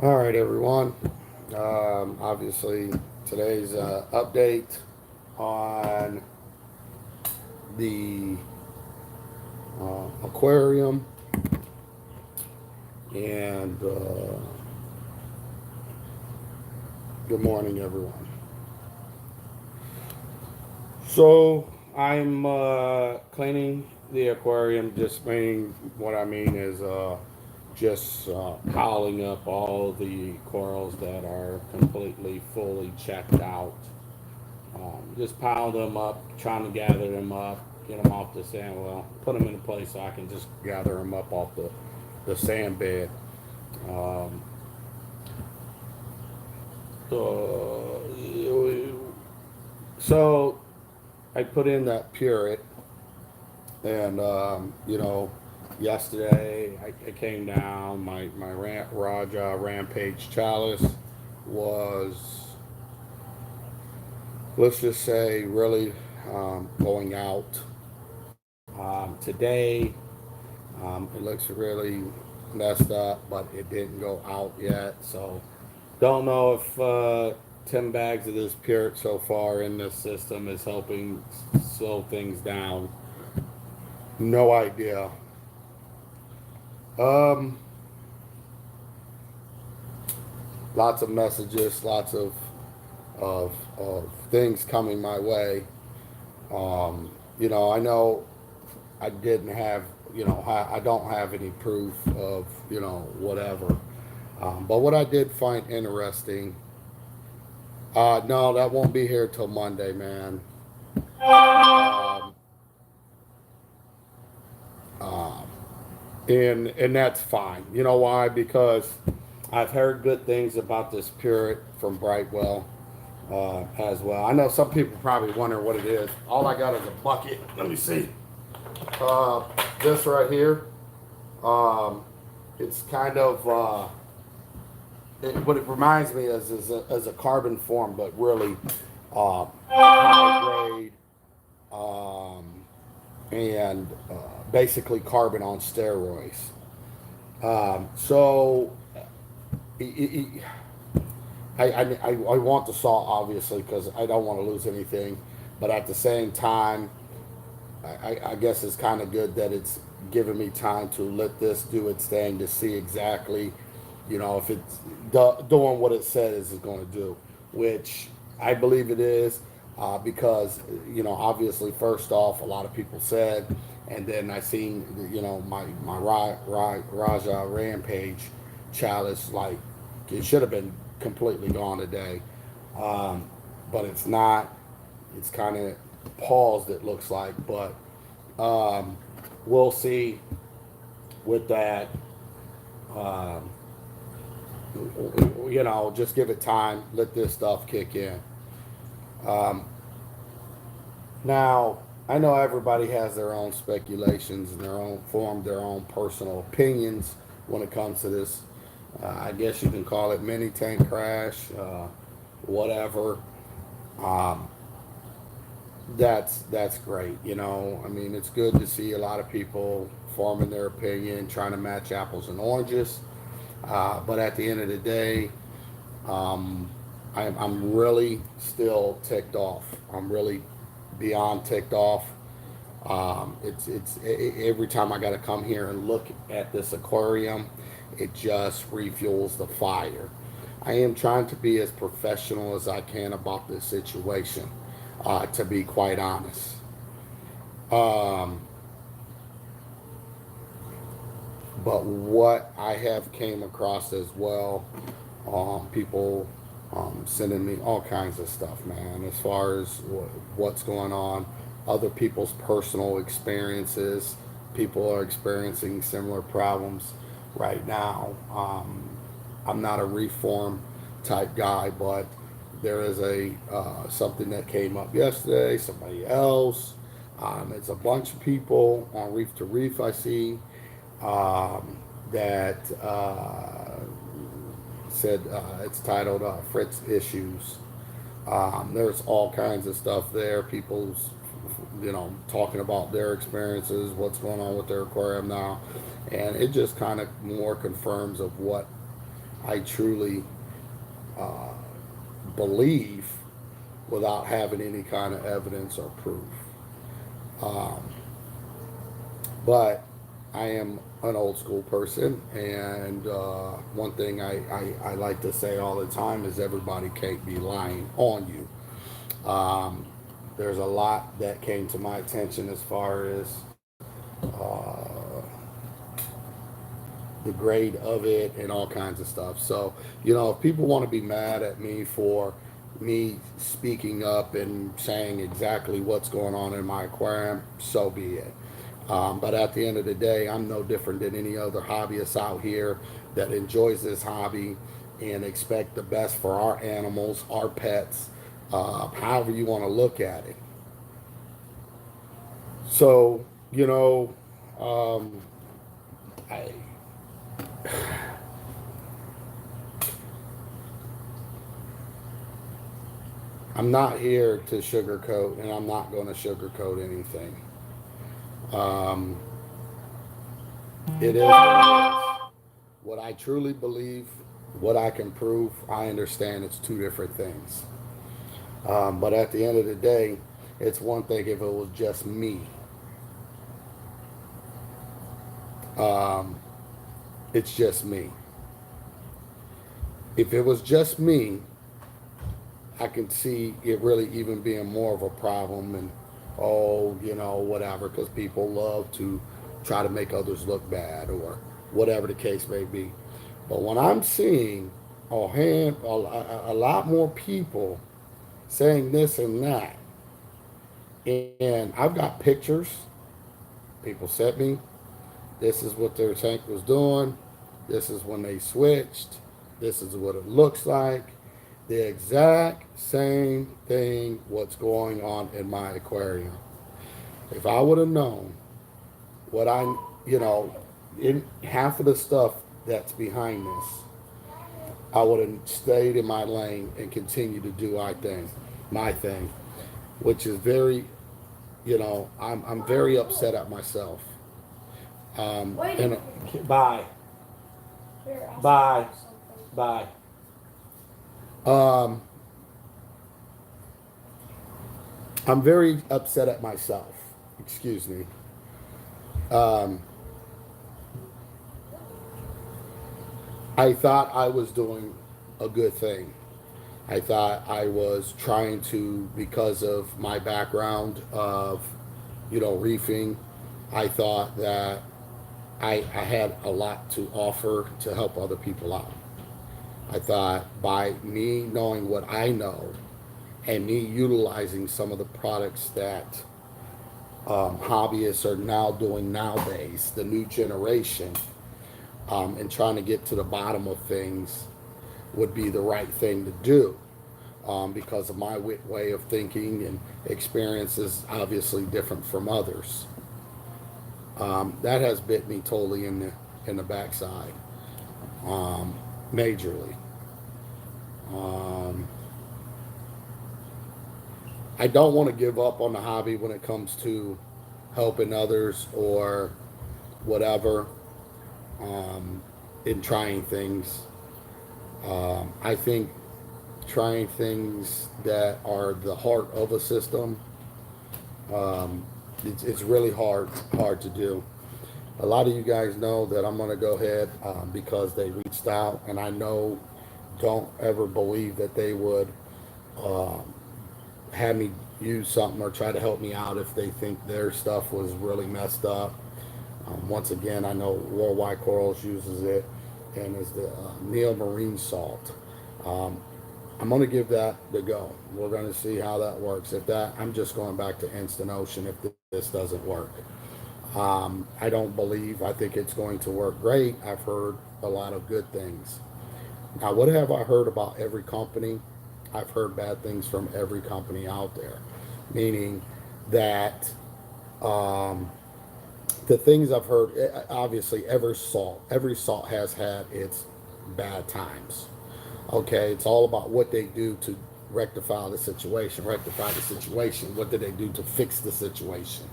All right, everyone. Obviously, today's update on the aquarium, and good morning, everyone. So I'm cleaning the aquarium. Just meaning what I mean is just piling up all the corals that are completely fully checked out. Just pile them up, trying to gather them up, get them off the sand. Well, put them in a place so I can just gather them up off the sand bed. Um, so I put in that Pureit, and yesterday I came down. My Raja Rampage Chalice was, let's just say, really going out today. It looks really messed up, but it didn't go out yet. So don't know if 10 bags of this Pureit so far in this system is helping slow things down. No idea. Um, Lots of messages, lots of things coming my way. I know I didn't have, I don't have any proof of, whatever. But what I did find interesting, no, that won't be here till Monday, man. Um, um, and that's fine. You know why? Because I've heard good things about this Pureit from Brightwell as well. I know some people probably wonder what it is. All I got is a bucket. Let me see. Uh, this right here. Um, it's kind of what it reminds me is a carbon form, but really high grade, um, and basically carbon on steroids. So I want the salt, obviously, because I don't want to lose anything, but at the same time, I guess it's kind of good that it's giving me time to let this do its thing to see exactly, if it's doing what it says it's going to do, which I believe it is, because, obviously, first off, a lot of people said, and then I seen, my Raja Rampage chalice, like, it should have been completely gone today, but it's not. It's kind of paused, it looks like, but um, we'll see with that. Um, just give it time, let this stuff kick in. Um, Now, I know everybody has their own speculations and their own personal opinions when it comes to this. I guess you can call it mini tank crash, whatever. Um, that's great. I mean, it's good to see a lot of people forming their opinion, trying to match apples and oranges. But at the end of the day, um, I'm really still ticked off. I'm really beyond ticked off. Every time I got to come here and look at this aquarium, it just refuels the fire. I am trying to be as professional as I can about this situation, to be quite honest. Um, but what I have came across as well, people sending me all kinds of stuff, man, as far as what's going on, other people's personal experiences. People are experiencing similar problems right now. I'm not a reform type guy, but there is a something that came up yesterday. Somebody else. It's a bunch of people on Reef to Reef. I see that said it's titled Fritz Issues. There's all kinds of stuff there. People's talking about their experiences, what's going on with their aquarium now, and it just kind of more confirms of what I truly uh, believe without having any kind of evidence or proof. Um, but I am an old school person, and one thing I like to say all the time is everybody can't be lying on you. There's a lot that came to my attention as far as uh, the grade of it and all kinds of stuff. So, if people want to be mad at me for me speaking up and saying exactly what's going on in my aquarium, so be it. But at the end of the day, I'm no different than any other hobbyist out here that enjoys this hobby and expect the best for our animals, our pets, however you want to look at it. So, I, I'm not here to sugarcoat, and I'm not going to sugarcoat anything. Um, it is what it is. What I truly believe, what I can prove, I understand it's two different things. But at the end of the day, it's one thing if it was just me. Um, it's just me. If it was just me, I can see it really even being more of a problem and, whatever, because people love to try to make others look bad or whatever the case may be. But when I'm seeing a lot more people saying this and that, and I've got pictures, people sent me, this is what their tank was doing, this is when they switched, this is what it looks like. The exact same thing what's going on in my aquarium. If I would have known what in half of the stuff that's behind this, I would have stayed in my lane and continued to do my thing, which is very, I'm very upset at myself. And bye, bye, bye. Um, I'm very upset at myself. Excuse me. Um, I thought I was doing a good thing. I thought I was trying to, because of my background of, reefing, I thought that I had a lot to offer to help other people out. I thought by me knowing what I know and me utilizing some of the products that hobbyists are now doing nowadays, the new generation, and trying to get to the bottom of things would be the right thing to do, because of my way of thinking and experiences obviously different from others. That has bit me totally in the backside, majorly. Um, I don't want to give up on the hobby when it comes to helping others or whatever, in trying things. I think trying things that are the heart of a system, it's really hard to do. A lot of you guys know that I'm going to go ahead, because they reached out, and I know, don't ever believe that they would have me use something or try to help me out if they think their stuff was really messed up. Once again, I know Worldwide Corals uses it, and is the Neil Marine salt. I'm going to give that the go. We're going to see how that works. If that, I'm just going back to Instant Ocean if this doesn't work. I don't believe, I think it's going to work great. I've heard a lot of good things. Now, what have I heard about every company? I've heard bad things from every company out there, meaning that the things I've heard, obviously, every salt has had its bad times. Okay, it's all about what they do to rectify the situation. Rectify the situation. What did they do to fix the situation?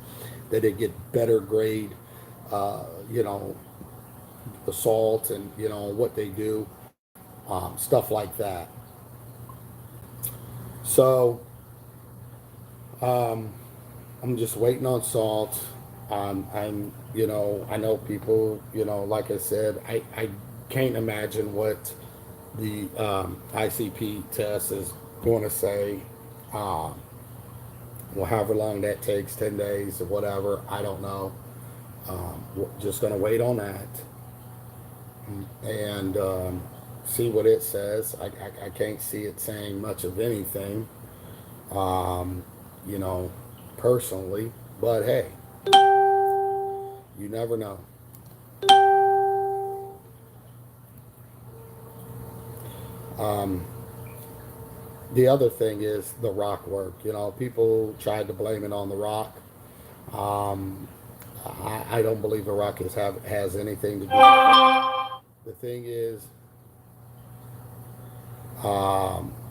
Did they get better grade, you know, the salt and, you know, what they do, stuff like that. So um, I'm just waiting on salt. You know, I know people, you know, like I said, I can't imagine what the ICP test is going to say. Um, well, however long that takes, 10 days or whatever, I don't know. We're just going to wait on that and see what it says. I can't see it saying much of anything, um, you know, personally, but hey, you never know. Um, the other thing is the rock work. You know, people tried to blame it on the rock. Um, I don't believe the rock has anything to do with it.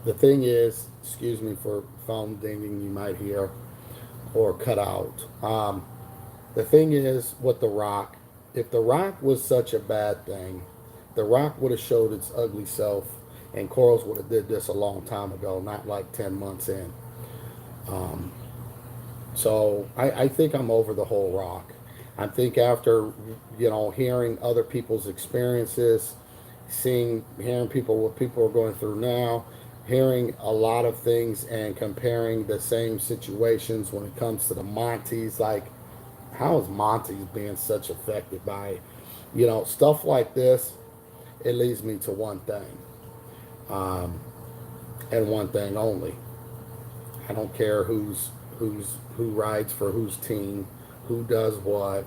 The thing is, excuse me for phone dinging you might hear or cut out. The thing is with the rock, if the rock was such a bad thing, the rock would have showed its ugly self, and corals would have did this a long time ago, not like 10 months in. Um, so I think I'm over the whole rock. I think after, you know, hearing other people's experiences, hearing people what people are going through now, hearing a lot of things and comparing the same situations when it comes to the Montes, like how is Montes being such affected by, you know, stuff like this? It leads me to one thing, um, and one thing only. I don't care who rides for whose team, who does what.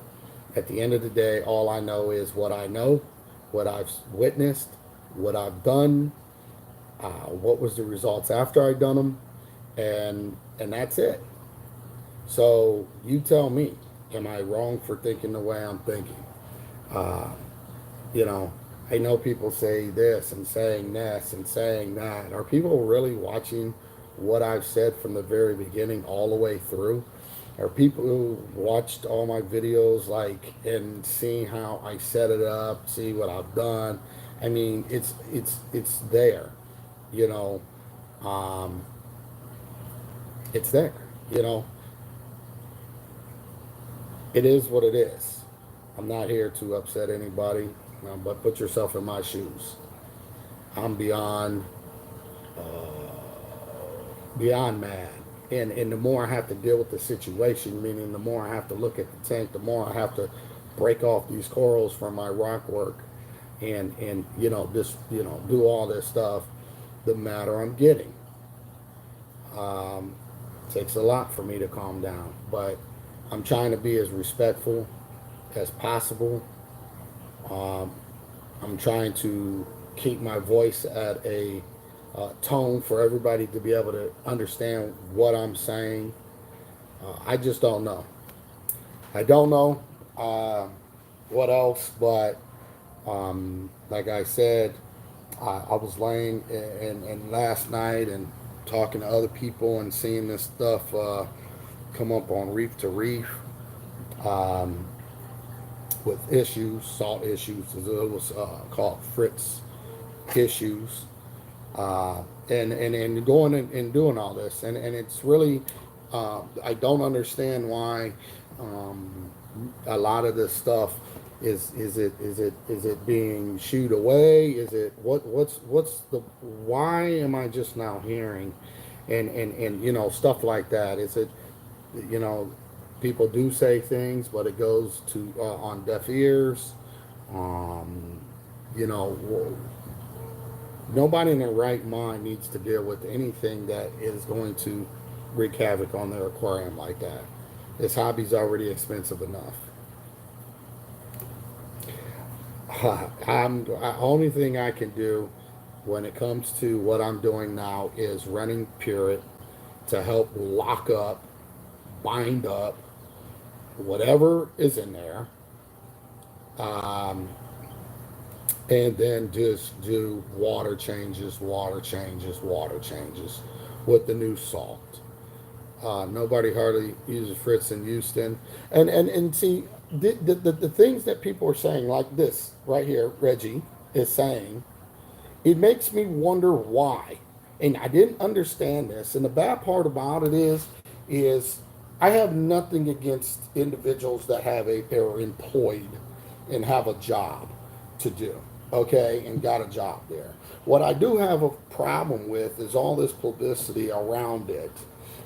At the end of the day, all I know is what I know, what I've witnessed, what I've done, what was the results after I done them, and that's it. So you tell me, am I wrong for thinking the way I'm thinking? Uh, you know, I know people say this and saying this and saying that. Are people really watching what I've said from the very beginning all the way through? Are people who watched all my videos like and seeing how I set it up, see what I've done? I mean, it's there, you know. Um, it's there, you know. It is what it is. I'm not here to upset anybody, but put yourself in my shoes. I'm beyond mad. And the more I have to deal with the situation, meaning the more I have to look at the tank, the more I have to break off these corals from my rock work and you know, just, you know, do all this stuff, the madder I'm getting. Um, takes a lot for me to calm down, but I'm trying to be as respectful as possible. Um, I'm trying to keep my voice at a tone for everybody to be able to understand what I'm saying. I just don't know. I don't know what else, but like I said, I was laying and last night and talking to other people and seeing this stuff come up on Reef to Reef um, with issues, salt issues, as it was called Fritz issues. And going and doing all this, and it's really I don't understand why a lot of this stuff is it being shooed away? Is it what's the why am I just now hearing and you know, stuff like that? Is it, you know, people do say things, but it goes to on deaf ears. Um, you know, nobody in their right mind needs to deal with anything that is going to wreak havoc on their aquarium like that. This hobby's already expensive enough. Only thing I can do when it comes to what I'm doing now is running Pureit to help lock up, bind up whatever is in there, um, and then just do water changes, water changes, water changes, with the new salt. Nobody hardly uses Fritz in Houston. And see, the things that people are saying, like this right here, Reggie is saying, it makes me wonder why. And I didn't understand this. And the bad part about it is I have nothing against individuals that have are employed and have a job to do, okay, and got a job there. What I do have a problem with is all this publicity around it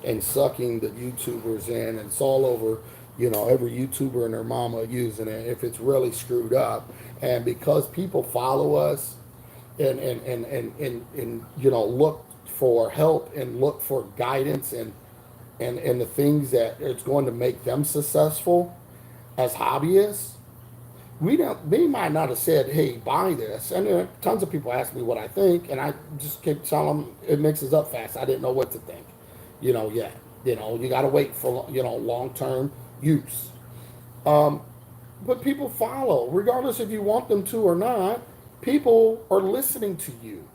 and sucking the YouTubers in. And it's all over, every YouTuber and their mama using it if it's really screwed up. And because people follow us and look for help and look for guidance and the things that it's going to make them successful as hobbyists, they might not have said, hey, buy this. And tons of people ask me what I think, and I just keep telling them it mixes up fast. I didn't know what to think, yet. You got to wait for, long-term use. Um, but people follow, regardless if you want them to or not. People are listening to you.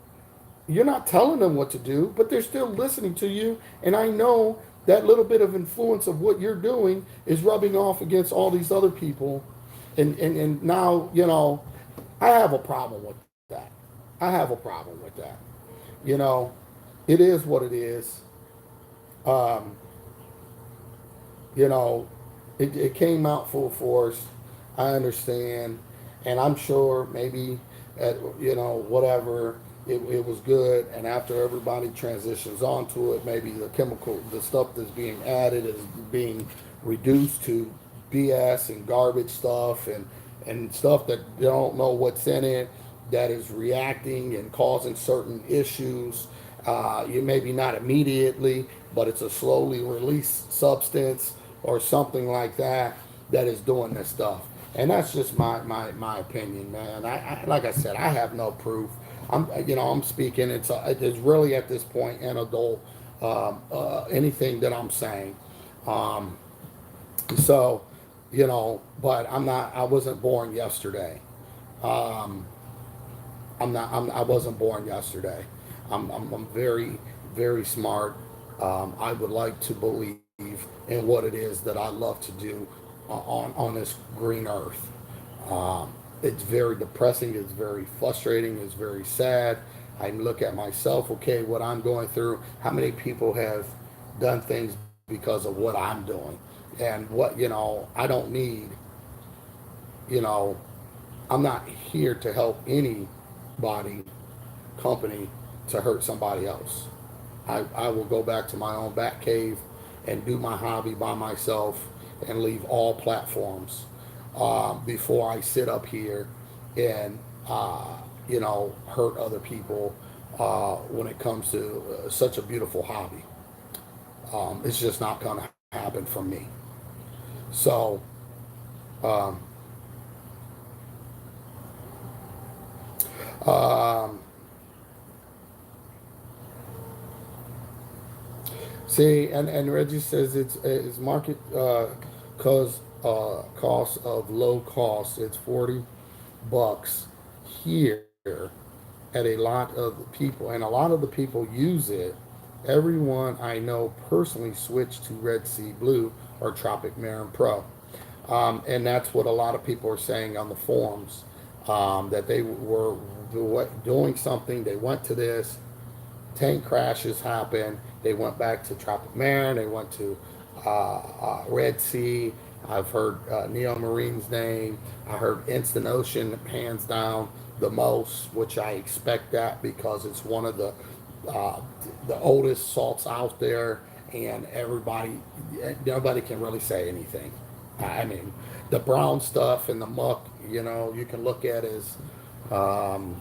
You're not telling them what to do, but they're still listening to you. And I know that little bit of influence of what you're doing is rubbing off against all these other people. And now, I have a problem with that. I have a problem with that. You know, it is what it is. Um, you know, it came out full force. I understand. And I'm sure maybe at, whatever, it was good. And after everybody transitions onto it, maybe the stuff that's being added is being reduced to BS and garbage stuff and stuff that you don't know what's in it, that is reacting and causing certain issues. You maybe not immediately, but it's a slowly released substance or something like that that is doing this stuff. And that's just my opinion, man. Like I said, I have no proof. I'm speaking. It's really at this point anecdotal. Anything that I'm saying. Um, so, but I'm not. I wasn't born yesterday. Um, I wasn't born yesterday. I'm very, very smart. I would like to believe in what it is that I love to do on this green earth. It's very depressing. It's very frustrating. It's very sad. I look at myself. Okay, what I'm going through. How many people have done things because of what I'm doing, and what I don't need. You know, I'm not here to help anybody, company, to hurt somebody else. I will go back to my own back cave and do my hobby by myself and leave all platforms before I sit up here and, hurt other people when it comes to such a beautiful hobby. It's just not going to happen for me. So, um, um, see, and Reggie says it's market cost of low cost. It's $40 here at a lot of people, and a lot of the people use it. Everyone I know personally switched to Red Sea Blue or Tropic Marin Pro, and that's what a lot of people are saying on the forums, that they were doing something. They went to this, tank crashes happen. They went back to Tropic Marin. They went to Red Sea. I've heard Neo Marine's name. I heard Instant Ocean hands down the most, which I expect that because it's one of uh, the oldest salts out there, and nobody can really say anything. I mean, the brown stuff and the muck, you can look at as um,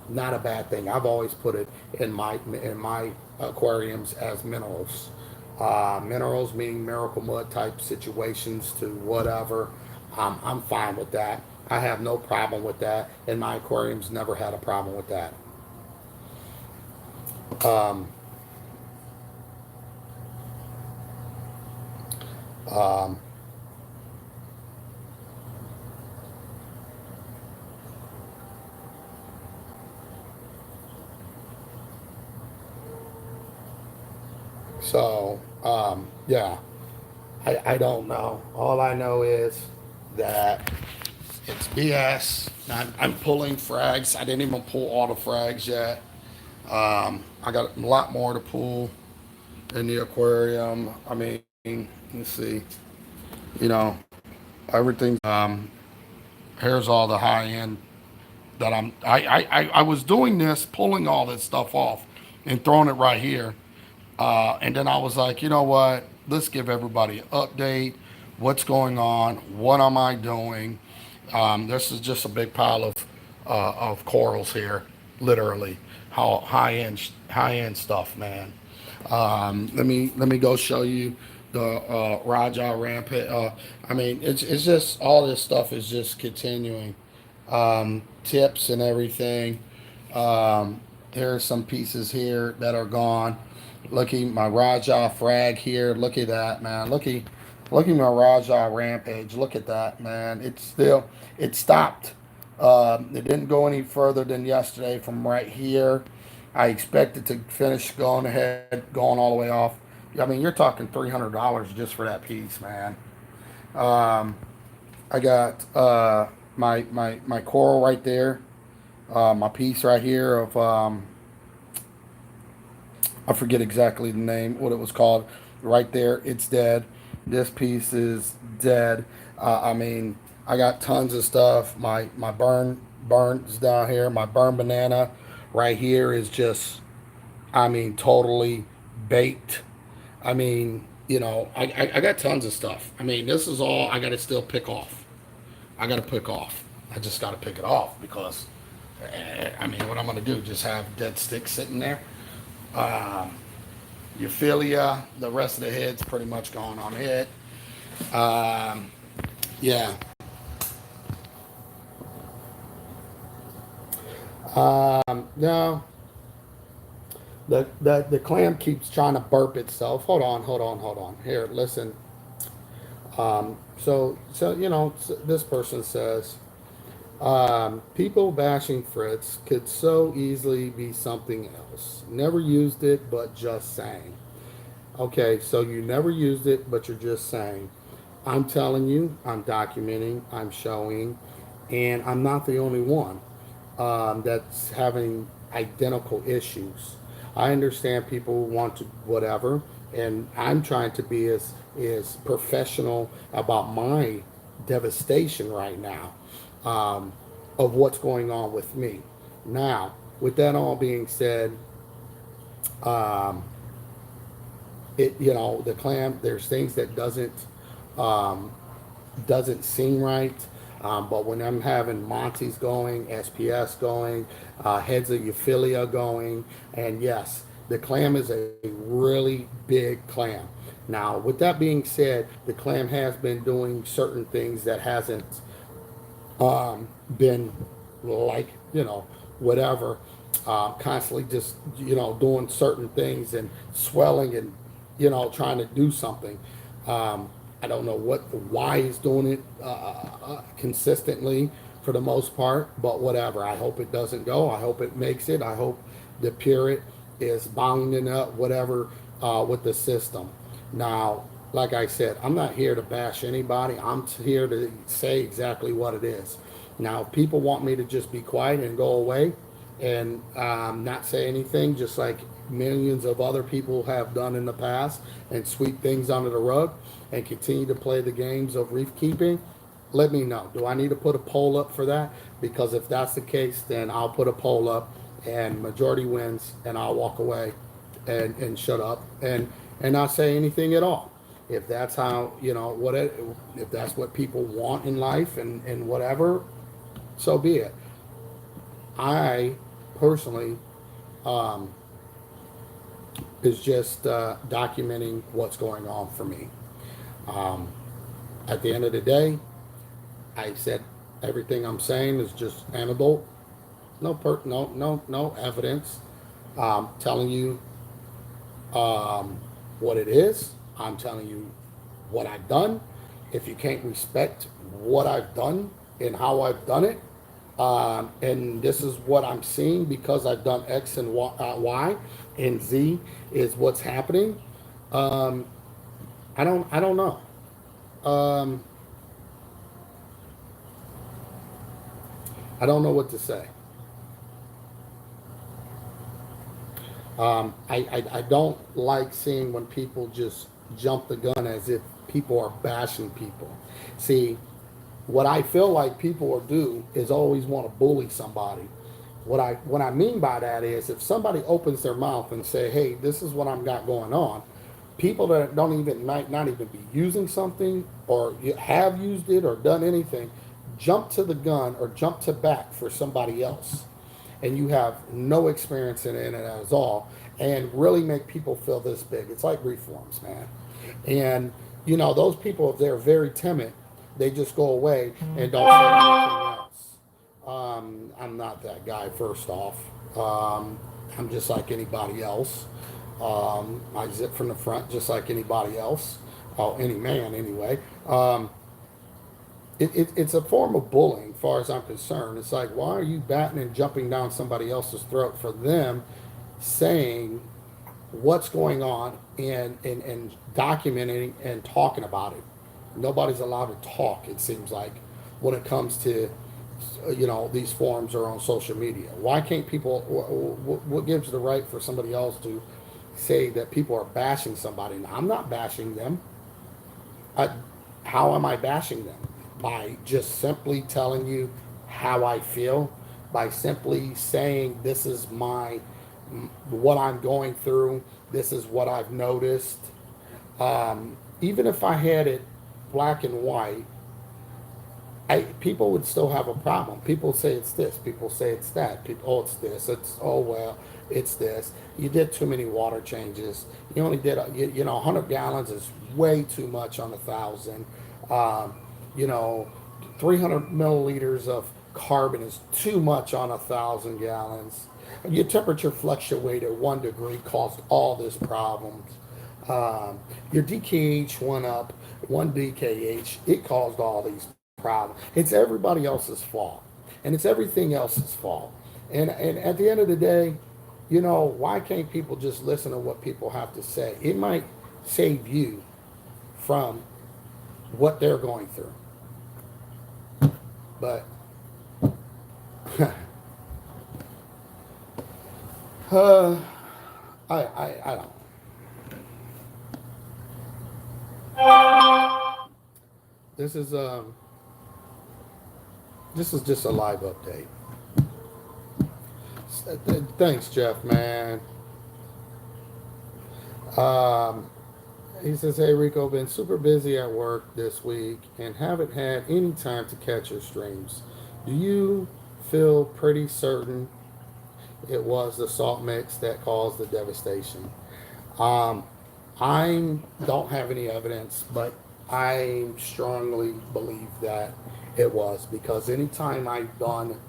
not a bad thing. I've always put it in my aquariums as minerals. Minerals meaning miracle mud type situations to whatever. I'm fine with that. I have no problem with that, and my aquariums never had a problem with that. Um, um, So, yeah, I don't know. All I know is that it's BS. I'm pulling frags. I didn't even pull all the frags yet. I got a lot more to pull in the aquarium. I mean, let's see. You know, everything's here's all the high end that I was doing this, pulling all this stuff off and throwing it right here. And then I was like, you know what? Let's give everybody an update. What's going on? What am I doing? This is just a big pile of corals here, literally. How high end stuff, man. Let me go show you the Raja rampant. I mean, it's just all this stuff is just continuing. Tips and everything. There are some pieces here that are gone. Looky, my Raja frag here. Look at that, man. Looky my Raja rampage. Look at that, man. It stopped. It didn't go any further than yesterday from right here. I expected to finish going ahead, going all the way off. I mean, you're talking $300 just for that piece, man. Um, I got my coral right there. My piece right here of I forget exactly the name, what it was called. Right there, it's dead. This piece is dead. I mean, I got tons of stuff. My burns down here. My burn banana right here is just, I mean, totally baked. I mean, I got tons of stuff. I mean, this is all I got to still pick off. I got to pick off. I just got to pick it off because, I mean, what I'm going to do, just have dead sticks sitting there. Um, Euphilia, the rest of the head's pretty much gone on it. Um, yeah. No, the clam keeps trying to burp itself. Hold on. Here, listen. So this person says, people bashing Fritz could so easily be something else. Never used it, but just saying. Okay, so you never used it, but you're just saying. I'm telling you, I'm documenting, I'm showing, and I'm not the only one that's having identical issues. I understand people want to whatever, and I'm trying to be as professional about my devastation right now um, of what's going on with me. Now, with that all being said, um, the clam, there's things that um, doesn't seem right. But when I'm having Monty's going, SPS going, heads of Euphilia going, and yes, the clam is a really big clam. Now, with that being said, the clam has been doing certain things that hasn't been like, whatever, constantly just, doing certain things and swelling and, trying to do something. I don't know why he's doing it consistently for the most part, but whatever. I hope it doesn't go. I hope it makes it. I hope the Pureit is binding up whatever with the system. Now, like I said, I'm not here to bash anybody. I'm here to say exactly what it is. Now, if people want me to just be quiet and go away and not say anything, just like millions of other people have done in the past, and sweep things under the rug and continue to play the games of reef keeping, let me know. Do I need to put a poll up for that? Because if that's the case, then I'll put a poll up and majority wins and I'll walk away and shut up and not say anything at all. If that's how, if that's what people want in life and whatever, so be it. I personally um, is just documenting what's going on for me. Um, at the end of the day, I said everything I'm saying is just anecdote, no evidence. Telling you what it is. I'm telling you what I've done. If you can't respect what I've done and how I've done it, and this is what I'm seeing because I've done X and Y, and Z is what's happening. Um, I don't know. Um, I don't know what to say. I don't like seeing when people just jump the gun as if people are bashing people. See, what I feel like people will do is always want to bully somebody. What I mean by that is if somebody opens their mouth and say, "Hey, this is what I've got going on," people that don't even might not even be using something or have used it or done anything, jump to the gun or jump to bat for somebody else, and you have no experience in it at all, and really make people feel this big. It's like reforms, man. And those people, if they're very timid, they just go away and don't say anything else. I'm not that guy, first off. I'm just like anybody else. I zip from the front just like anybody else. Oh, any man, anyway. It's a form of bullying, as far as I'm concerned. It's like, why are you batting and jumping down somebody else's throat for them saying what's going on and documenting and talking about it? Nobody's allowed to talk, it seems like, when it comes to these forums are on social media. Why can't people? What gives the right for somebody else to say that people are bashing somebody? And I'm not bashing them. I, how am I bashing them? By just simply telling you how I feel, by simply saying this is my what I'm going through, this is what I've noticed. Even if I had it black and white, people would still have a problem. People say it's this. People say it's that. People, oh, it's this. It's oh well, it's this. You did too many water changes. You only did 100 gallons is way too much on 1,000. Um, you know, 300 milliliters of carbon is too much on 1,000 gallons. Your temperature fluctuated 1 degree caused all this problems. Your DKH went up 1 DKH. It caused all these problems. It's everybody else's fault, and it's everything else's fault. And at the end of the day, why can't people just listen to what people have to say? It might save you from what they're going through. But uh, I don't. This is just a live update. Thanks, Jeff, man. Um, he says, "Hey Rico, been super busy at work this week and haven't had any time to catch your streams. Do you feel pretty certain it was the salt mix that caused the devastation?" Um, I don't have any evidence, but I strongly believe that it was, because anytime I've done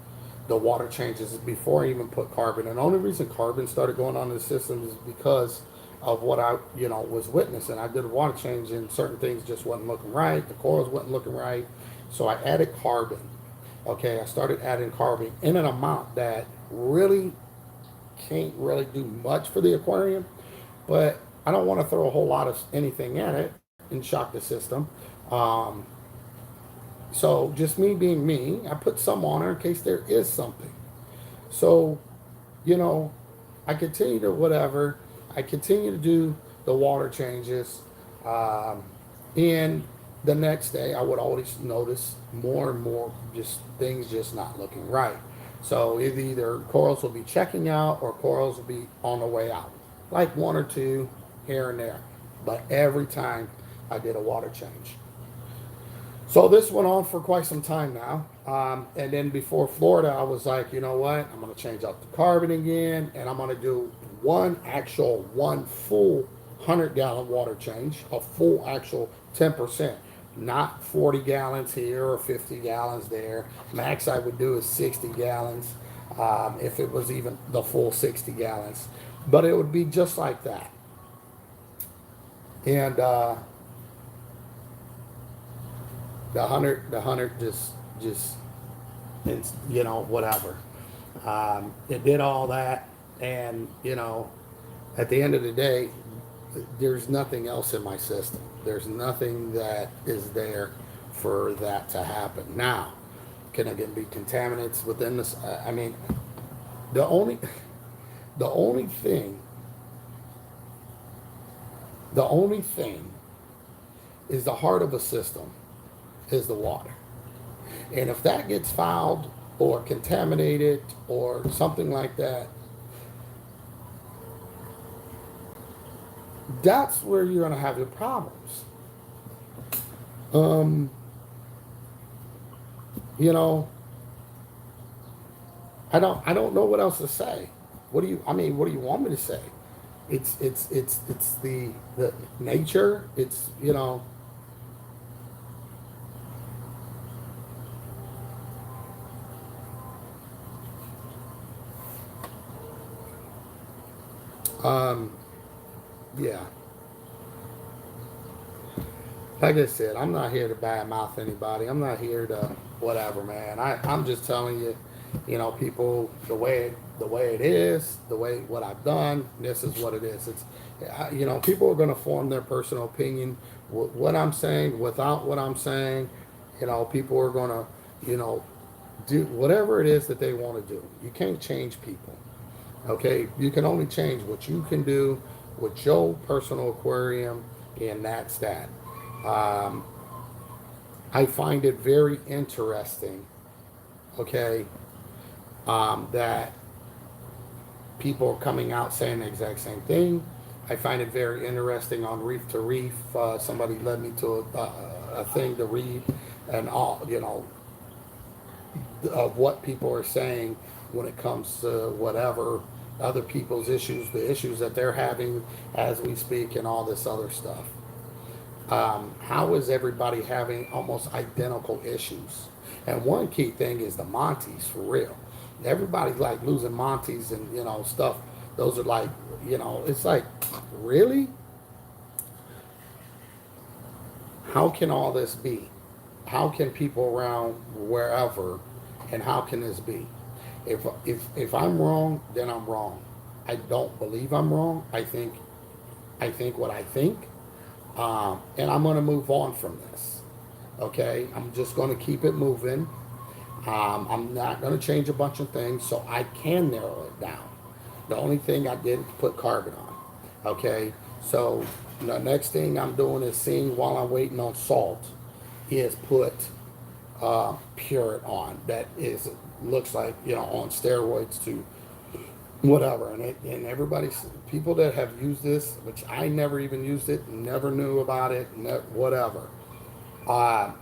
the water changes before I even put carbon, and the only reason carbon started going on in the system is because of what I was witnessing. I did a water change and certain things just wasn't looking right. The corals wasn't looking right, so I added carbon. Okay, I started adding carbon in an amount that really can't really do much for the aquarium, but I don't want to throw a whole lot of anything at it and shock the system. Um, so just me being me, I put some on her in case there is something. So, you know, I continue to whatever. I continue to do the water changes. Um, and the next day, I would always notice more and more just things just not looking right. So either corals will be checking out or corals will be on the way out, like one or two here and there. But every time I did a water change. So this went on for quite some time now. And then before Florida, I was like, you know what? I'm going to change out the carbon again, and I'm going to do one full 100-gallon water change, a full actual 10%, not 40 gallons here or 50 gallons there. Max I would do is 60 gallons, if it was even the full 60 gallons. But it would be just like that. And the hundred just it's whatever. It did all that, and at the end of the day, there's nothing else in my system. There's nothing that is there for that to happen. Now, can again be contaminants within this? I mean, the only the only thing the only thing is the heart of a system is the water. And if that gets fouled or contaminated or something like that, that's where you're going to have your problems. Um, you know, I don't know what else to say. What do you want me to say? It's the nature. It's, um, yeah. Like I said, I'm not here to badmouth anybody. I'm not here to whatever, man. I'm just telling you, people, the way it is, the way what I've done. This is what it is. People are going to form their personal opinion. What I'm saying, without what I'm saying, people are going to, you know, do whatever it is that they want to do. You can't change people. Okay, you can only change what you can do with your personal aquarium, and that's that. Um, I find it very interesting, okay, that people are coming out saying the exact same thing. I find it very interesting on Reef to Reef. Somebody led me to a thing to read, and all, of what people are saying when it comes to whatever other people's issues, the issues that they're having as we speak, and all this other stuff. How is everybody having almost identical issues? And one key thing is the Monties, for real. Everybody's like losing Monties and stuff. Those are like, it's like, really? How can all this be? How can people around wherever, and how can this be? If I'm wrong, then I'm wrong. I don't believe I'm wrong. I think what I think, and I'm going to move on from this. Okay, I'm just going to keep it moving. I'm not going to change a bunch of things, so I can narrow it down. The only thing I did put carbon on. Okay, so the next thing I'm doing is seeing while I'm waiting on salt is put pure on. That is looks like on steroids to whatever, and everybody's people that have used this, which I never even used it, never knew about it, whatever.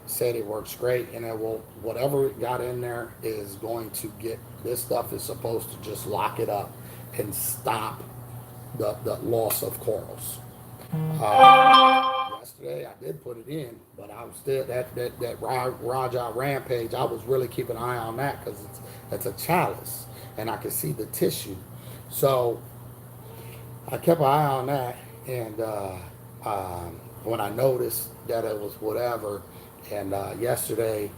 Said it works great, and it will, whatever it got in there is going to get, this stuff is supposed to just lock it up and stop the loss of corals. Yesterday I did put it in, but I was still that Raja Rampage. I was really keeping an eye on that because it's a chalice, and I could see the tissue. So I kept an eye on that, and when I noticed that it was whatever, and yesterday,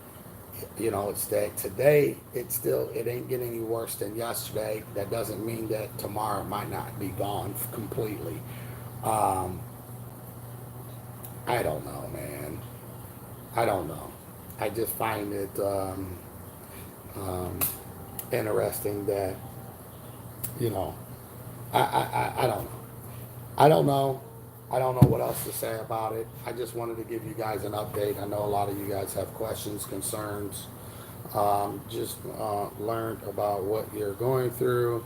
it's that today it ain't getting any worse than yesterday. That doesn't mean that tomorrow might not be gone completely. Um, I don't know, man. I don't know. I just find it um, interesting that you know I don't know. I don't know. I don't know what else to say about it. I just wanted to give you guys an update. I know a lot of you guys have questions, concerns. Just learned about what you're going through.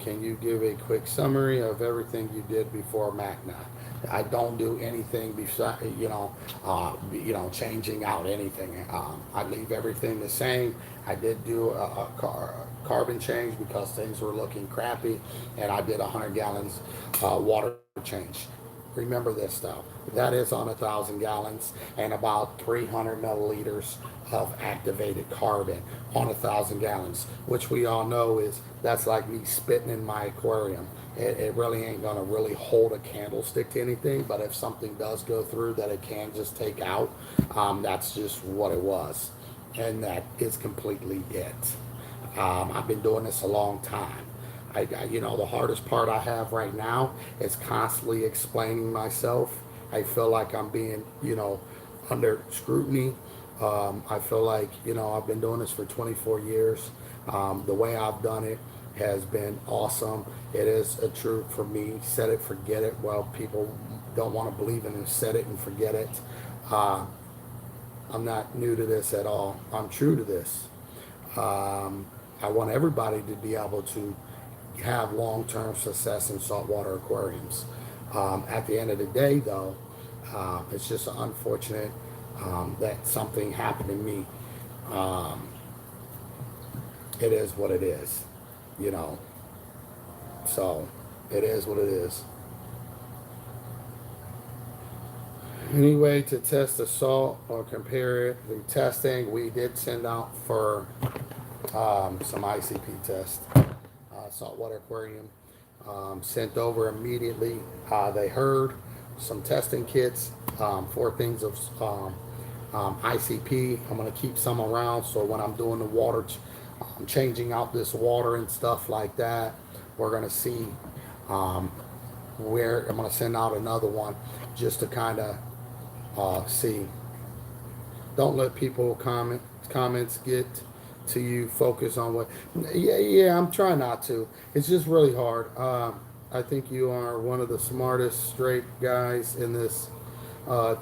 Can you give a quick summary of everything you did before MACNA? I don't do anything besides, changing out anything. I leave everything the same. I did do a carbon change because things were looking crappy, and I did 100 gallons water change. Remember this stuff. That is on 1,000 gallons, and about 300 milliliters of activated carbon on 1,000 gallons, which we all know that's like me spitting in my aquarium. It really ain't gonna really hold a candlestick to anything, but if something does go through that it can just take out, that's just what it was, and that is completely it. I've been doing this a long time. you know, the hardest part I have right now is constantly explaining myself. I feel like I'm being, you know, under scrutiny. I feel like, you know, I've been doing this for 24 years. The way I've done it has been awesome. It is a truth for me. Set it, forget it. Well, people don't want to believe in it. Set it and forget it. Uh, I'm not new to this at all. I'm true to this. Um, I want everybody to be able to have long-term success in saltwater aquariums. At the end of the day, though, it's just unfortunate that something happened to me. Um, it is what it is, you know. So it is what it is. Anyway, to test the salt or compare it, the testing we did send out for some ICP tests, saltwater aquarium, sent over immediately. They heard some testing kits, 4 things of ICP. I'm going to keep some around so when I'm doing the water, changing out this water and stuff like that, we're going to see um, where I'm going to send out another one just to kind of see. Don't let people comments get to you. Focus on what. Yeah. I'm trying not to. It's just really hard. I think you are one of the smartest straight guys in this.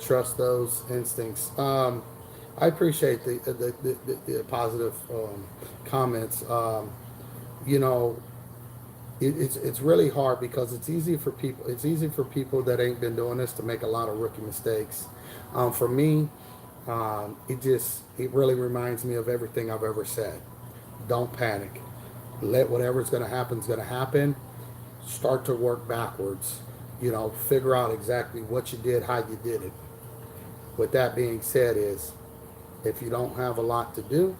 Trust those instincts. I appreciate the positive comments. You know, it's really hard because it's easy for people. It's easy for people that ain't been doing this to make a lot of rookie mistakes. For me, it really reminds me of everything I've ever said. Don't panic. Let whatever's going to happen is going to happen. Start to work backwards. You know, figure out exactly what you did, how you did it. With that being said, is if you don't have a lot to do,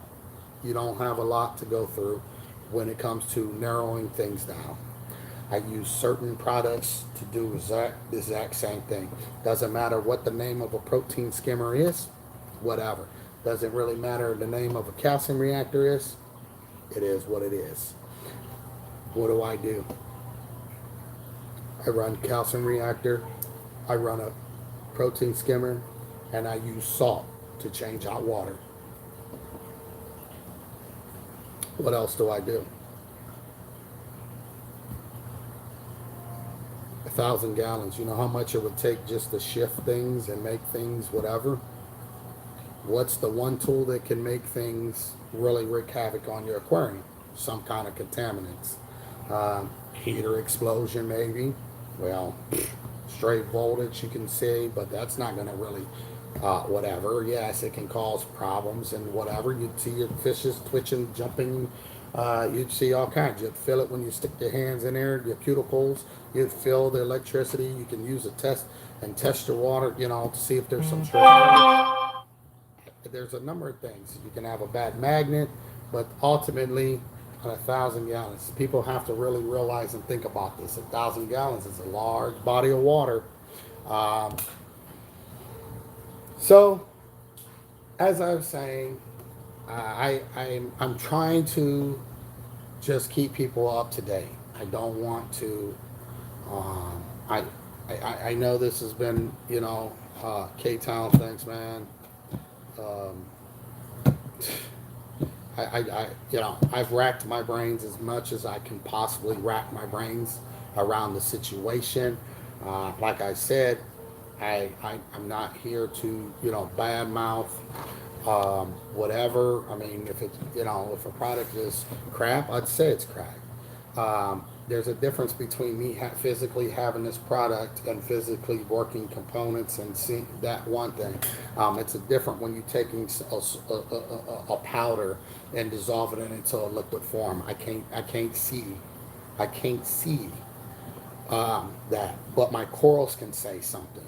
you don't have a lot to go through when it comes to narrowing things down. I use certain products to do the exact same thing. Doesn't matter what the name of a protein skimmer is, whatever. Doesn't really matter the name of a calcium reactor is. It is what it is. What do? I run calcium reactor. I run a protein skimmer, and I use salt to change out water. What else do I do? 1,000 gallons. You know how much it would take just to shift things and make things whatever? What's the one tool that can make things really wreak havoc on your aquarium? Some kind of contaminants. Heater explosion maybe. Well, straight voltage you can see, but that's not going to really whatever. Yes, it can cause problems and whatever. You'd see your fishes twitching, jumping. You'd see all kinds. You'd feel it when you stick your hands in there, your cuticles. You'd feel the electricity. You can use a test and test your water, you know, to see if there's some stress. There's a number of things. You can have a bad magnet, but ultimately, on 1,000 gallons, people have to really realize and think about this. 1,000 gallons is a large body of water. So, as I was saying, I'm trying to just keep people up to date. I don't want to. I know this has been, you know, K-Town. Thanks, man. You know, I've racked my brains as much as I can possibly rack my brains around the situation. Like I said, I'm not here to, you know, badmouth whatever. I mean, if it's, you know, if a product is crap, I'd say it's crap. There's a difference between me physically having this product and physically working components and seeing that one thing. It's a different when you're taking a powder and dissolving it into a liquid form. I can't see that, but my corals can say something.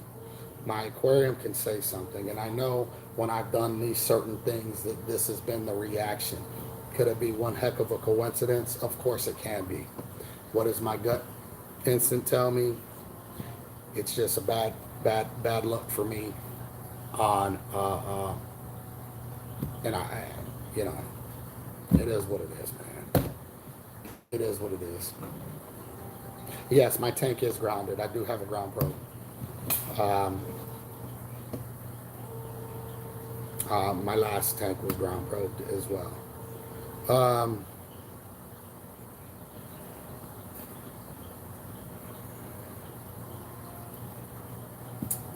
My aquarium can say something, and I know when I've done these certain things that this has been the reaction. Could it be one heck of a coincidence? Of course it can be. What does my gut instinct tell me? It's just a bad look for me on, and you know, it is what it is, man. It is what it is. Yes, my tank is grounded. I do have a ground probe. Um, my last tank was ground probed as well. Um,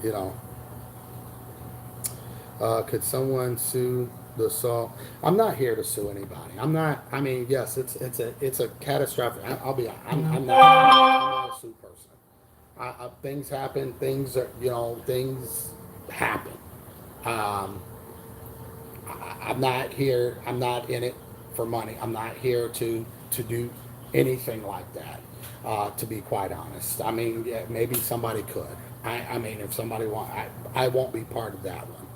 you know, could someone sue the salt? I'm not here to sue anybody. I'm not. I mean, yes, it's a catastrophic. I'll be. I'm not a sue person. Things happen. Things are. Things happen. Um, I'm not here. I'm not in it for money. I'm not here to do anything like that. To be quite honest, I mean, yeah, maybe somebody could. I mean, if somebody I won't be part of that one.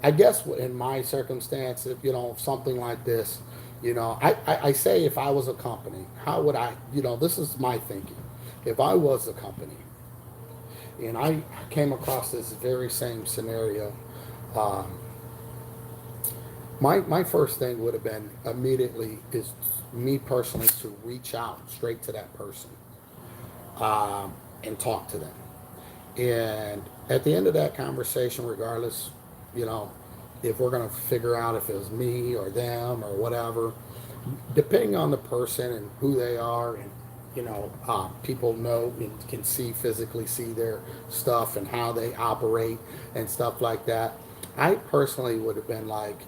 I guess in my circumstance, if something like this, I say if I was a company, how would I? This is my thinking. If I was a company, and I came across this very same scenario, um, my first thing would have been immediately is me personally to reach out straight to that person, and talk to them. And at the end of that conversation, regardless, you know, if we're going to figure out if it was me or them or whatever, depending on the person and who they are, and people know and can physically see their stuff and how they operate and stuff like that. I personally would have been like,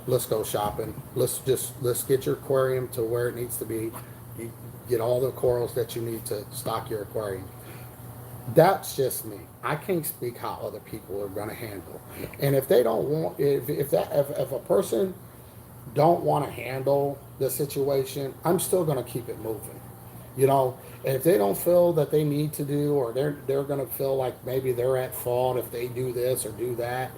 let's go shopping. Let's get your aquarium to where it needs to be. You get all the corals that you need to stock your aquarium. That's just me. I can't speak how other people are going to handle. And if they don't want, if a person don't want to handle the situation, I'm still going to keep it moving. And if they don't feel that they need to do, or they're going to feel like maybe they're at fault if they do this or do that,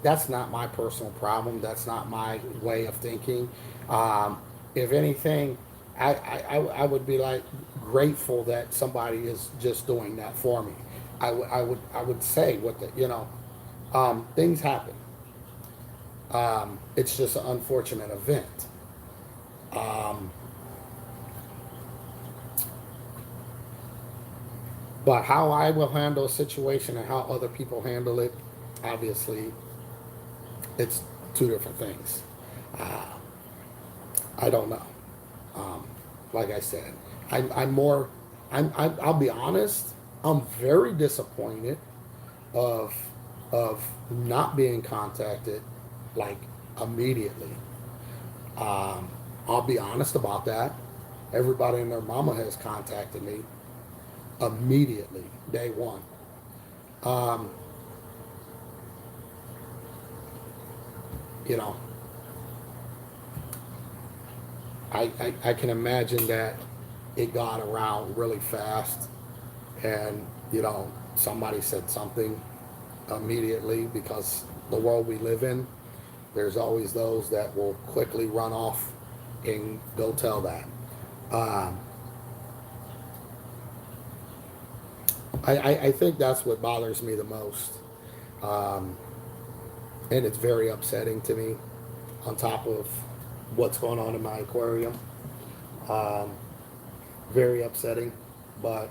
that's not my personal problem. That's not my way of thinking. If anything, I would be like grateful that somebody is just doing that for me. I would say what things happen. It's just an unfortunate event. Um, but how I will handle a situation and how other people handle it, obviously, it's two different things. Uh, I don't know. Um, like I said, I'm more. I'll be honest. I'm very disappointed of not being contacted like immediately. I'll be honest about that. Everybody and their mama has contacted me immediately, day one. Um, you know, I can imagine that it got around really fast, and somebody said something immediately, because the world we live in, there's always those that will quickly run off and go tell that. Um, I think that's what bothers me the most. Um, and it's very upsetting to me, on top of what's going on in my aquarium. Um, very upsetting, but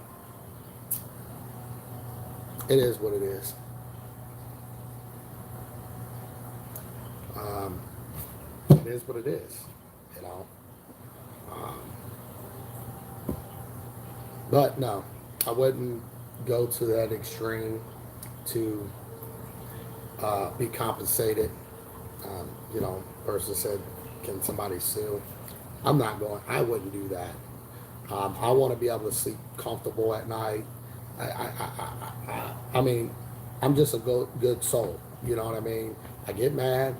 it is what it is. Um, it is what it is, you know. Um, but no, I wouldn't go to that extreme to be compensated. Person said, "Can somebody sue?" I'm not going. I wouldn't do that. I want to be able to sleep comfortable at night. I mean, I'm just a good soul. You know what I mean? I get mad.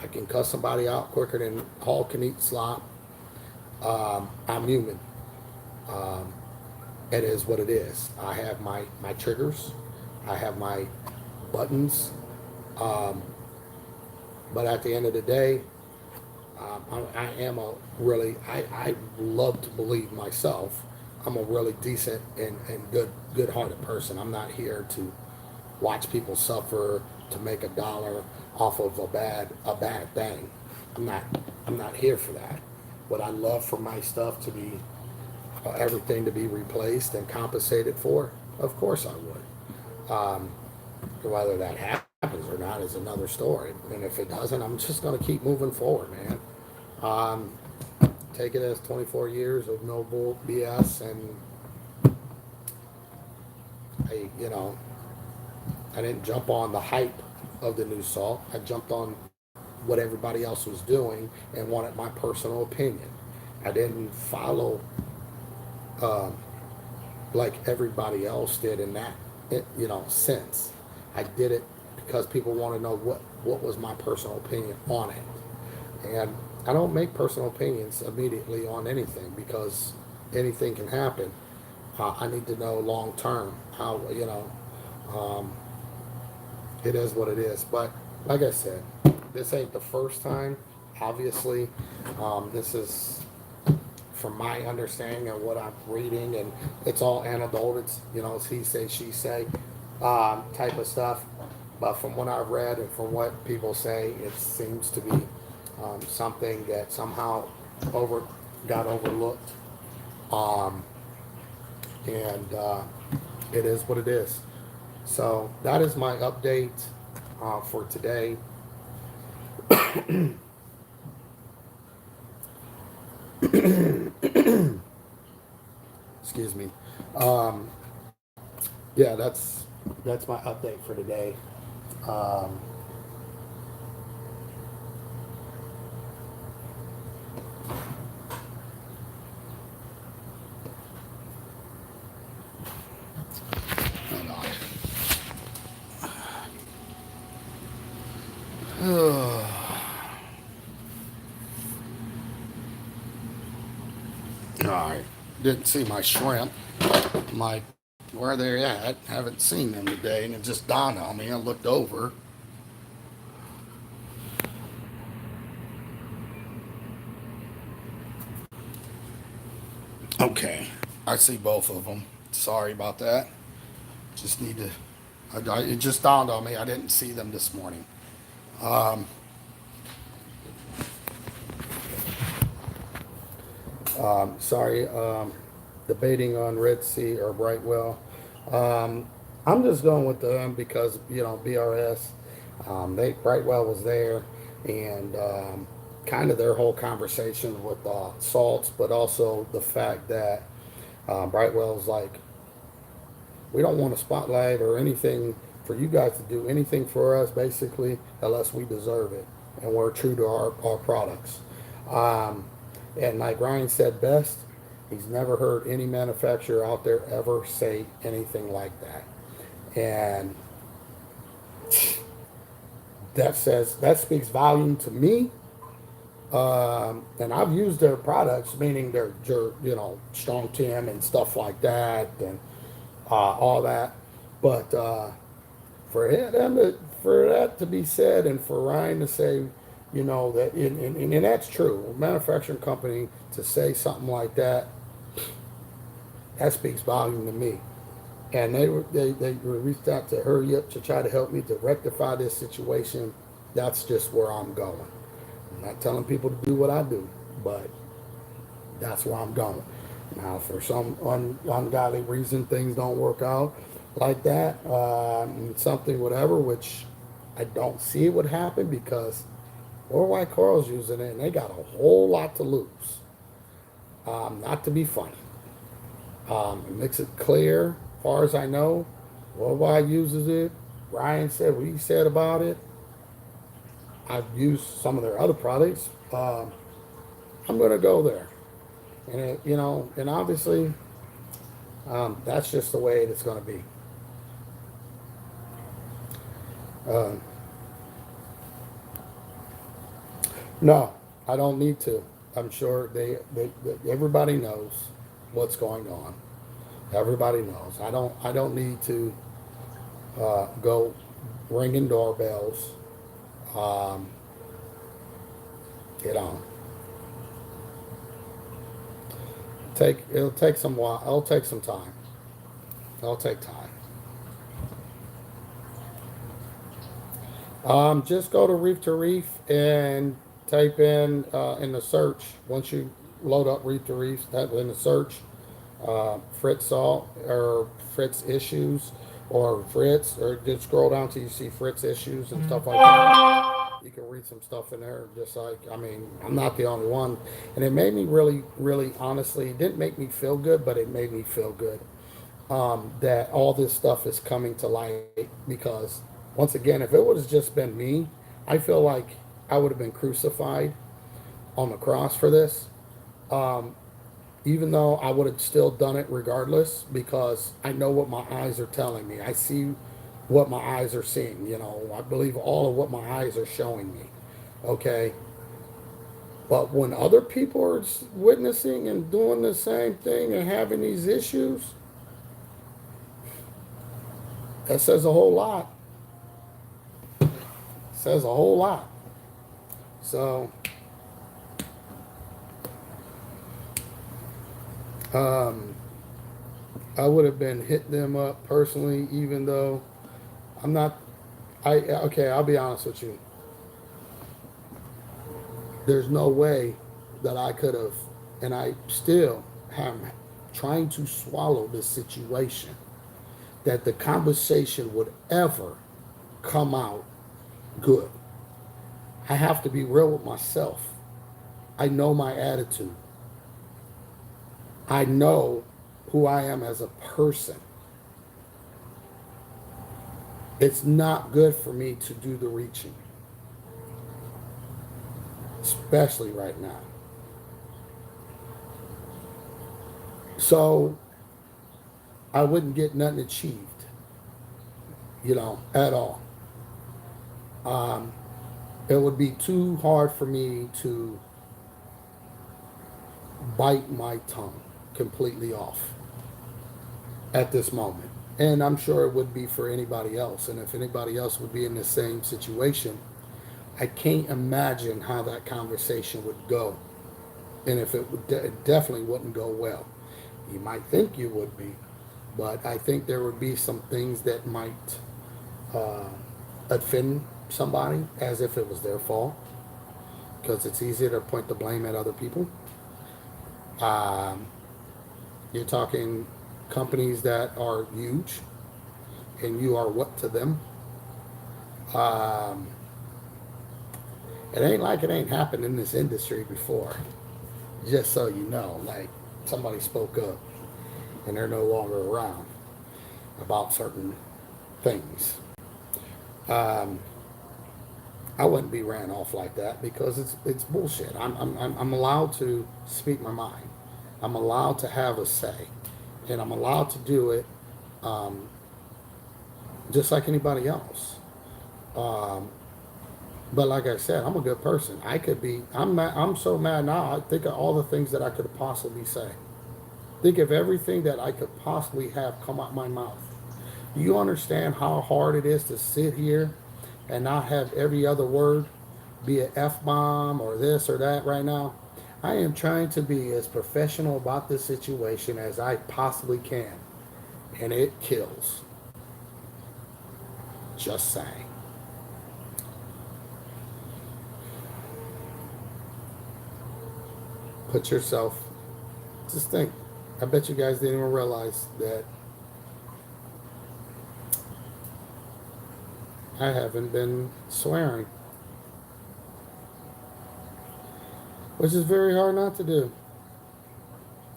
I can cuss somebody out quicker than Hall can eat slop. I'm human. Um, it is what it is. I have my triggers. I have my buttons. Um, but at the end of the day, I am a really, I love to believe myself, I'm a really decent and good-hearted person. I'm not here to watch people suffer to make a dollar off of a bad thing. I'm not. I'm not here for that. Would I love for my stuff to be everything to be replaced and compensated for? Of course I would. Whether that happens or not is another story. And if it doesn't, I'm just going to keep moving forward, man. Um, take it as 24 years of no bull BS, and you know, I didn't jump on the hype of the new salt. I jumped on what everybody else was doing and wanted my personal opinion. I didn't follow um, like everybody else did in that, sense. I did it because people want to know what was my personal opinion on it. And I don't make personal opinions immediately on anything because anything can happen. I need to know long term how, um, it is what it is. But like I said, this ain't the first time. Obviously, this is from my understanding of what I'm reading, and it's all anecdotal. It's it's he say she say type of stuff. But from what I've read and from what people say, it seems to be something that somehow over got overlooked, um, and it is what it is. So that is my update for today. Excuse me. Um, yeah, that's my update for today. Um, all right. Didn't see my shrimp. My where they're at. Haven't seen them today, and it just dawned on me. I looked over. Okay, I see both of them. Sorry about that. Just need to. It just dawned on me. I didn't see them this morning. Um, sorry. Debating on Red Sea or Brightwell. Um, I'm just going with them because BRS. They Brightwell was there, and kind of their whole conversation with salts, but also the fact that Brightwell's like, we don't want a spotlight or anything for you guys to do anything for us, basically, unless we deserve it, and we're true to our products. Um, and like Ryan said best, he's never heard any manufacturer out there ever say anything like that. And that speaks volume to me. And I've used their products, meaning their strong Tim and stuff like that, and all that. But for that to be said, and for Ryan to say, that and that's true. A manufacturing company to say something like that, that speaks volume to me. And they reached out to hurry up to try to help me to rectify this situation. That's just where I'm going. I'm not telling people to do what I do, but that's where I'm going. Now, for some ungodly reason, things don't work out like that, something, whatever, which I don't see it would happen because Worldwide Coral's using it and they got a whole lot to lose. Not to be funny. It makes it clear, as far as I know, Worldwide uses it. Ryan said what he said about it. I've used some of their other products. I'm going to go there. And, and obviously, that's just the way it's going to be. Uh, no, I don't need to. I'm sure everybody knows what's going on. Everybody knows. I don't need to go ringing doorbells. Um, you know, it'll take some while. It'll take some time. It'll take time. Just go to Reef to Reef and type in the search, once you load up Reef to Reefs, type in the search, Fritz Salt or Fritz Issues or Fritz, or just scroll down till you see Fritz Issues and stuff like that. You can read some stuff in there, just like, I mean, I'm not the only one. And it made me really, really, honestly, it didn't make me feel good, but it made me feel good, that all this stuff is coming to light. Because, once again, if it would have just been me, I feel like I would have been crucified on the cross for this. Um, Even though I would have still done it regardless, because I know what my eyes are telling me. I see what my eyes are seeing. I believe all of what my eyes are showing me. Okay. But when other people are witnessing and doing the same thing and having these issues, that says a whole lot. Says a whole lot. So, um, I would have been hitting them up personally, even though I'm not. Okay, I'll be honest with you. There's no way that I could have, and I still am trying to swallow this situation, that the conversation would ever come out good. I have to be real with myself. I know my attitude. I know who I am as a person. It's not good for me to do the reaching, especially right now. So I wouldn't get nothing achieved, at all. Um, it would be too hard for me to bite my tongue completely off at this moment. And I'm sure it would be for anybody else. And if anybody else would be in the same situation, I can't imagine how that conversation would go. And if it would, it definitely wouldn't go well. You might think you would be, but I think there would be some things that might offend somebody as if it was their fault, because it's easier to point the blame at other people. You're talking companies that are huge, and you are what to them? Um, it ain't like it ain't happened in this industry before. Just so you know, like, somebody spoke up and they're no longer around about certain things. Um, I wouldn't be ran off like that, because it's bullshit. I'm allowed to speak my mind. I'm allowed to have a say, and I'm allowed to do it, um, just like anybody else. Um, but like I said, I'm a good person. I could be. I'm so mad now. I think of all the things that I could possibly say. Think of everything that I could possibly have come out my mouth. Do you understand how hard it is to sit here and not have every other word be an F-bomb or this or that right now? I am trying to be as professional about this situation as I possibly can. And it kills. Just saying. Put yourself, just think. I bet you guys didn't even realize that I haven't been swearing, which is very hard not to do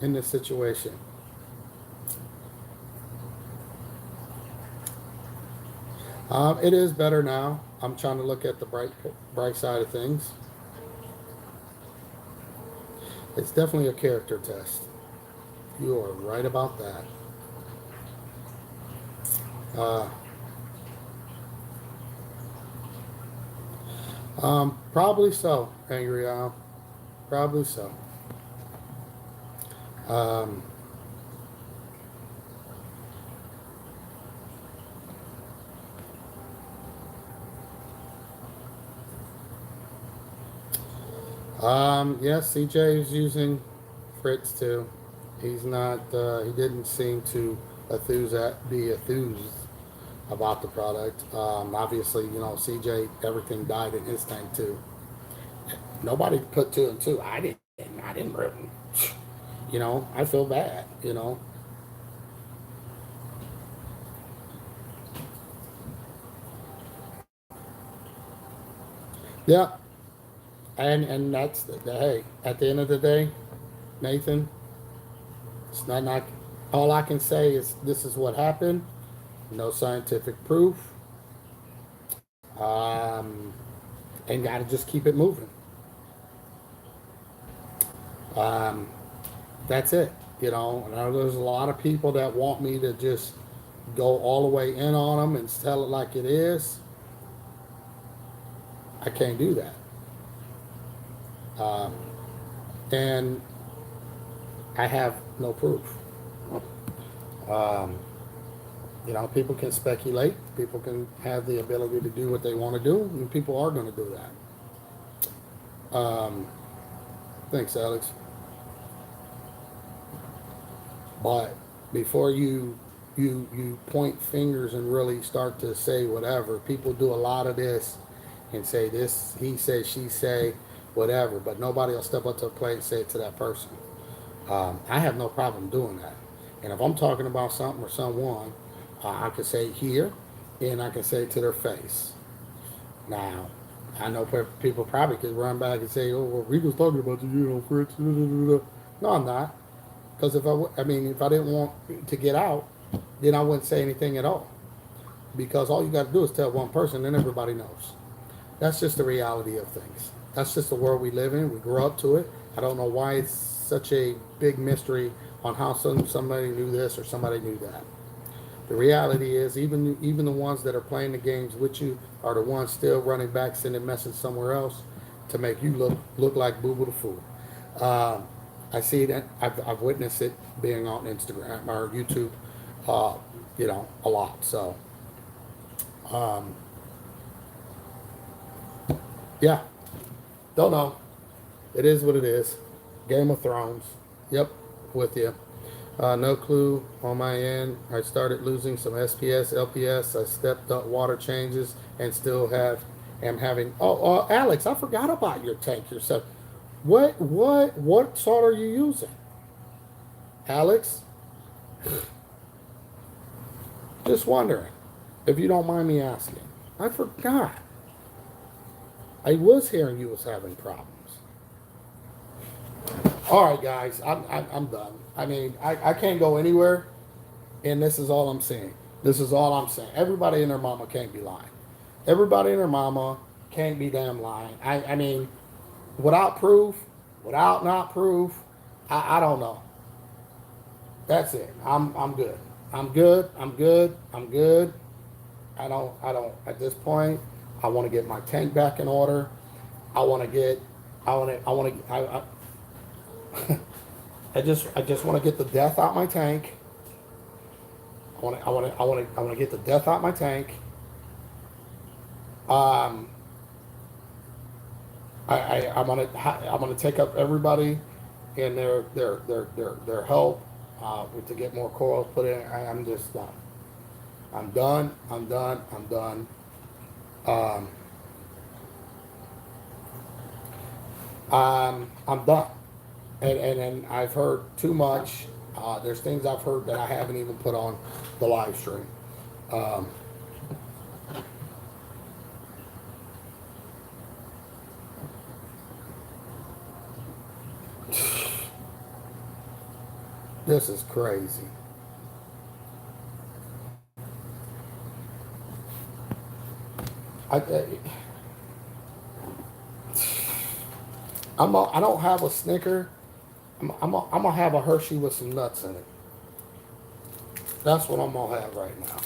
in this situation. It is better now. I'm trying to look at the bright side of things. It's definitely a character test. You are right about that. Probably so, Angry Al. Probably so. Um, yes, CJ is using Fritz too. He's not, he didn't seem to be enthused about the product. Obviously, CJ, everything died in his tank too. Nobody put two and two. I didn't. I didn't really. You know, I feel bad. You know. Yeah. And that's hey. At the end of the day, Nathan, it's not like all I can say is this is what happened. No scientific proof. Um, and got to just keep it moving. Um, that's it. You know, I know there's a lot of people that want me to just go all the way in on them and tell it like it is. I can't do that. Um, and I have no proof. Um, you know, people can speculate. People can have the ability to do what they want to do, and people are going to do that. Thanks, Alex. But before you point fingers and really start to say whatever, people do a lot of this and say this, he say, she say, whatever, but nobody will step up to the plate and say it to that person. I have no problem doing that. And if I'm talking about something or someone, I can say it here and I can say it to their face. Now, I know people probably could run back and say, oh, well, Rico's talking about you, you know, Fritz. No, I'm not. Because I mean, if I didn't want to get out, then I wouldn't say anything at all. Because all you got to do is tell one person, and everybody knows. That's just the reality of things. That's just the world we live in. We grew up to it. I don't know why it's such a big mystery on how somebody knew this or somebody knew that. The reality is, even the ones that are playing the games with you are the ones still running back, sending message somewhere else to make you look like Boo Boo the Fool. Uh, I see that. I've witnessed it being on Instagram or YouTube, uh, you know, a lot. So, um, yeah, don't know. It is what it is. Game of Thrones. Yep, with you. No clue on my end. I started losing some SPS, LPS. I stepped up water changes and still am having. Oh, Alex, I forgot about your tank yourself. What salt are you using, Alex? Just wondering, if you don't mind me asking. I forgot. I was hearing you was having problems. All right, guys, I'm done. I mean, I can't go anywhere, and this is all I'm saying. This is all I'm saying. Everybody and their mama can't be lying. Everybody and their mama can't be damn lying. I mean, without proof, without not proof, I don't know. That's it. I'm good. I'm good. I'm good. I'm good. I don't at this point. I want to get my tank back in order. I want to get. I want to. I just want to get the death out my tank. I want to get the death out my tank. Um, I'm gonna take up everybody and their help to get more corals put in. I'm just done. I'm done. I'm done. I'm done. Um, I'm done. And I've heard too much. There's things I've heard that I haven't even put on the live stream. Um, this is crazy. I, I don't have a Snicker. I'm gonna have a Hershey with some nuts in it. That's what I'm gonna have right now.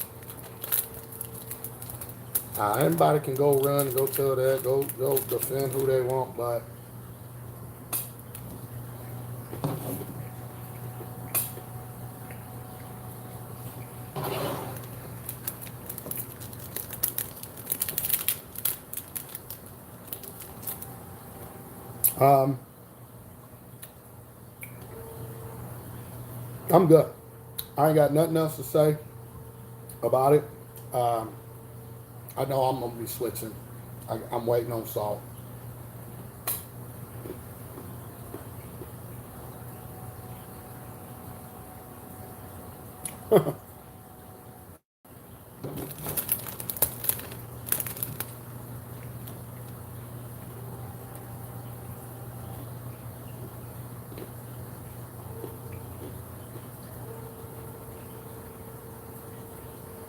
Anybody can go run, go tell that, go defend who they want, but um, I'm good. I ain't got nothing else to say about it. Um, I know I'm gonna be switching. I'm waiting on salt.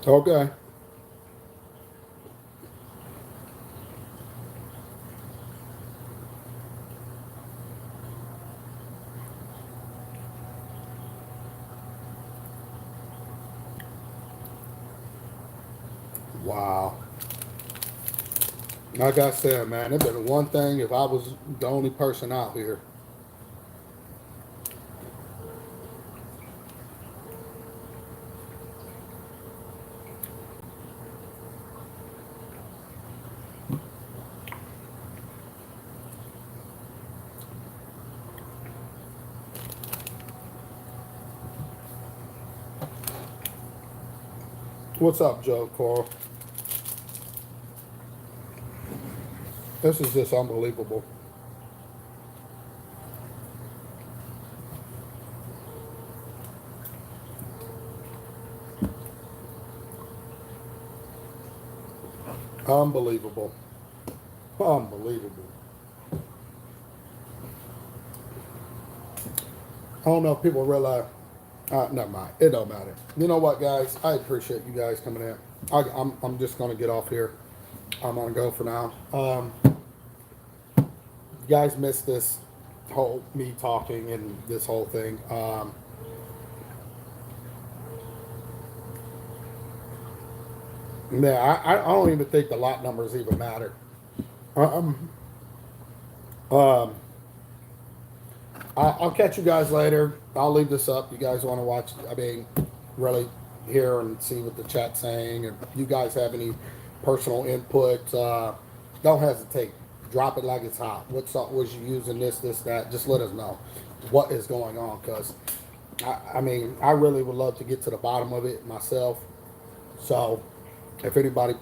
Okay. Wow. Like I said, man, it'd been one thing if I was the only person out here. What's up, Joe Coral? This is just unbelievable. Unbelievable. Unbelievable. I don't know if people realize. Never mind. It don't matter. You know what, guys? I appreciate you guys coming in. I'm just gonna get off here. I'm gonna go for now. You guys missed this whole me talking and this whole thing. Yeah, I don't even think the lot numbers even matter. Um, um, I'll catch you guys later. I'll leave this up. You guys want to watch? I mean, really hear and see what the chat's saying. And if you guys have any personal input, don't hesitate. Drop it like it's hot. What salt was you using? This, that. Just let us know what is going on. Because I mean, I really would love to get to the bottom of it myself. So, if anybody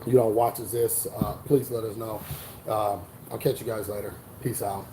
watches this, please let us know. I'll catch you guys later. Peace out.